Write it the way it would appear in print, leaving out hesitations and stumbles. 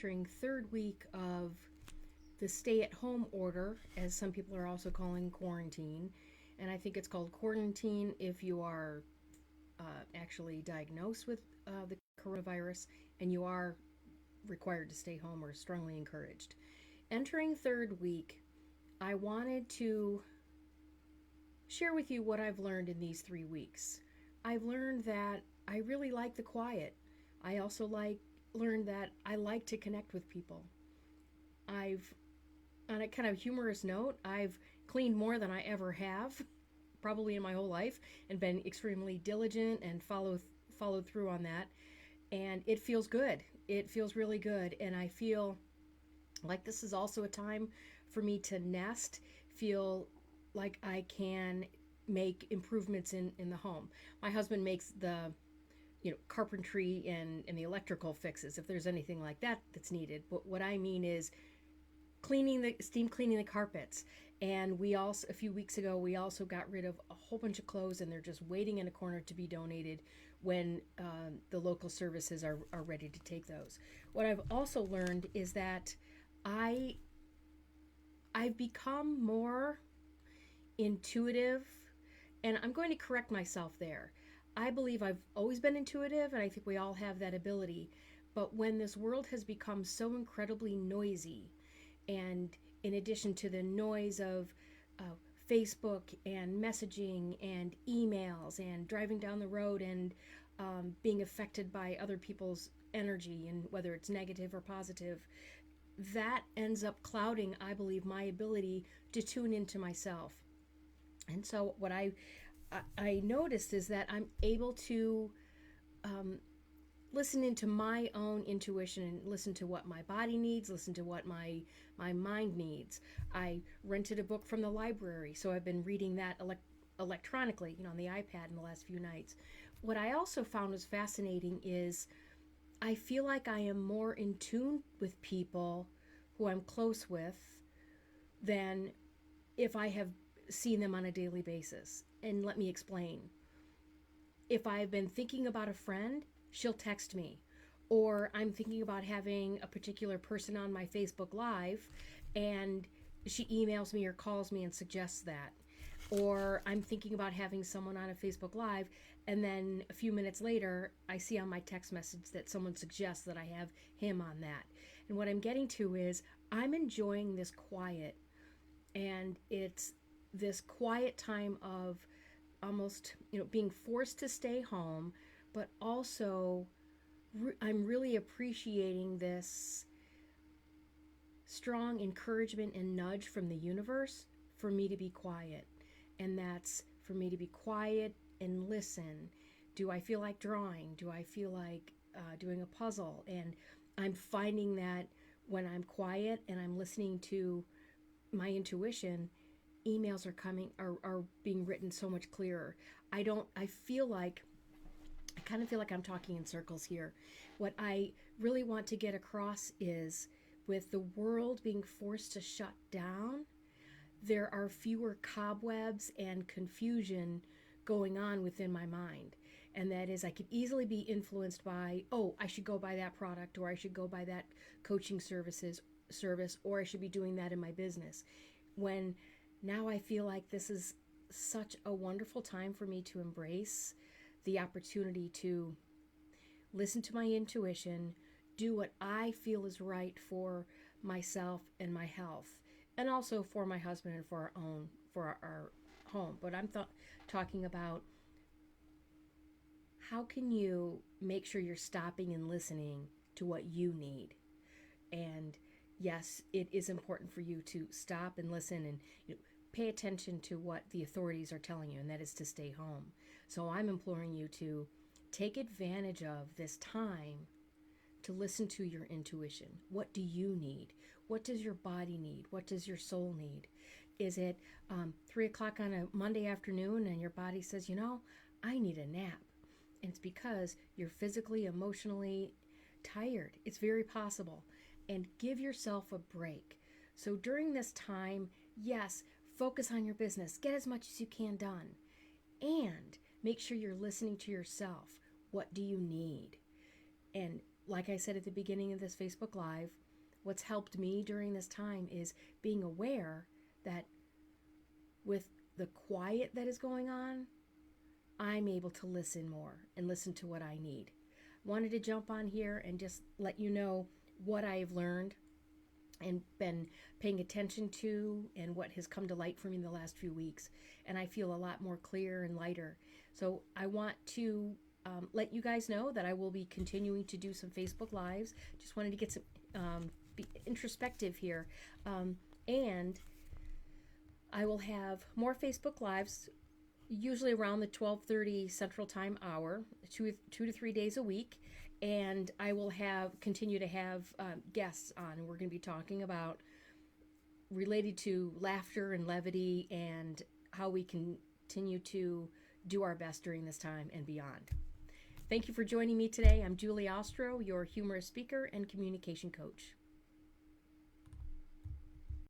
entering third week of the stay-at-home order, as some people are also calling quarantine. And I think it's called quarantine if you are actually diagnosed with the coronavirus and you are required to stay home or strongly encouraged. Entering third week, I wanted to share with you what I've learned in these 3 weeks. I've learned that I really like the quiet. I also learned that I like to connect with people. I've, on a kind of humorous note, I've cleaned more than I ever have, probably in my whole life, and been extremely diligent and followed through on that. And it feels good. It feels really good, and I feel like this is also a time for me to nest, feel like I can make improvements in the home. My husband makes the carpentry and the electrical fixes if there's anything like that that's needed. But what I mean is steam cleaning the carpets. And we also, a few weeks ago, we also got rid of a whole bunch of clothes, and they're just waiting in a corner to be donated when the local services are ready to take those. What I've also learned is that I've become more intuitive, and I'm going to correct myself there. I believe I've always been intuitive, and I think we all have that ability. But when this world has become so incredibly noisy, and in addition to the noise of Facebook and messaging and emails and driving down the road and being affected by other people's energy, and whether it's negative or positive, that ends up clouding, I believe, my ability to tune into myself. And so what I noticed is that I'm able to listen into my own intuition and listen to what my body needs, listen to what my mind needs. I rented a book from the library, so I've been reading that electronically, on the iPad in the last few nights. What I also found was fascinating is I feel like I am more in tune with people who I'm close with than if I have seen them on a daily basis. And let me explain. If I've been thinking about a friend, she'll text me. Or I'm thinking about having a particular person on my Facebook Live, and she emails me or calls me and suggests that. Or I'm thinking about having someone on a Facebook Live, and then a few minutes later, I see on my text message that someone suggests that I have him on that. And what I'm getting to is I'm enjoying this quiet, and it's this quiet time of almost, being forced to stay home, but also I'm really appreciating this strong encouragement and nudge from the universe for me to be quiet. And that's for me to be quiet and listen. Do I feel like drawing? Do I feel like doing a puzzle? And I'm finding that when I'm quiet and I'm listening to my intuition, emails are being written so much clearer. I kind of feel like I'm talking in circles here. What I really want to get across is, with the world being forced to shut down, there are fewer cobwebs and confusion going on within my mind. And that is, I could easily be influenced by, I should go buy that product, or I should go buy that coaching service, or I should be doing that in my business. When now I feel like this is such a wonderful time for me to embrace the opportunity to listen to my intuition, do what I feel is right for myself and my health, and also for my husband and for our home. But I'm talking about, how can you make sure you're stopping and listening to what you need? And yes, it is important for you to stop and listen and pay attention to what the authorities are telling you, and that is to stay home. So I'm imploring you to take advantage of this time to listen to your intuition. What do you need? What does your body need? What does your soul need? Is it 3 o'clock on a Monday afternoon and your body says, I need a nap? And it's because you're physically, emotionally tired. It's very possible. And give yourself a break. So during this time, yes, focus on your business. Get as much as you can done. And make sure you're listening to yourself. What do you need? And like I said at the beginning of this Facebook Live, what's helped me during this time is being aware that with the quiet that is going on, I'm able to listen more and listen to what I need. Wanted to jump on here and just let you know what I've learned and been paying attention to and what has come to light for me in the last few weeks. And I feel a lot more clear and lighter. So I want to let you guys know that I will be continuing to do some Facebook Lives. Just wanted to get some be introspective here. And I will have more Facebook Lives, usually around the 12:30 Central Time hour, two to 3 days a week. And I will continue to have guests on, and we're going to be talking about related to laughter and levity and how we continue to do our best during this time and beyond. Thank you for joining me today. I'm Julie Ostro, your humorous speaker and communication coach.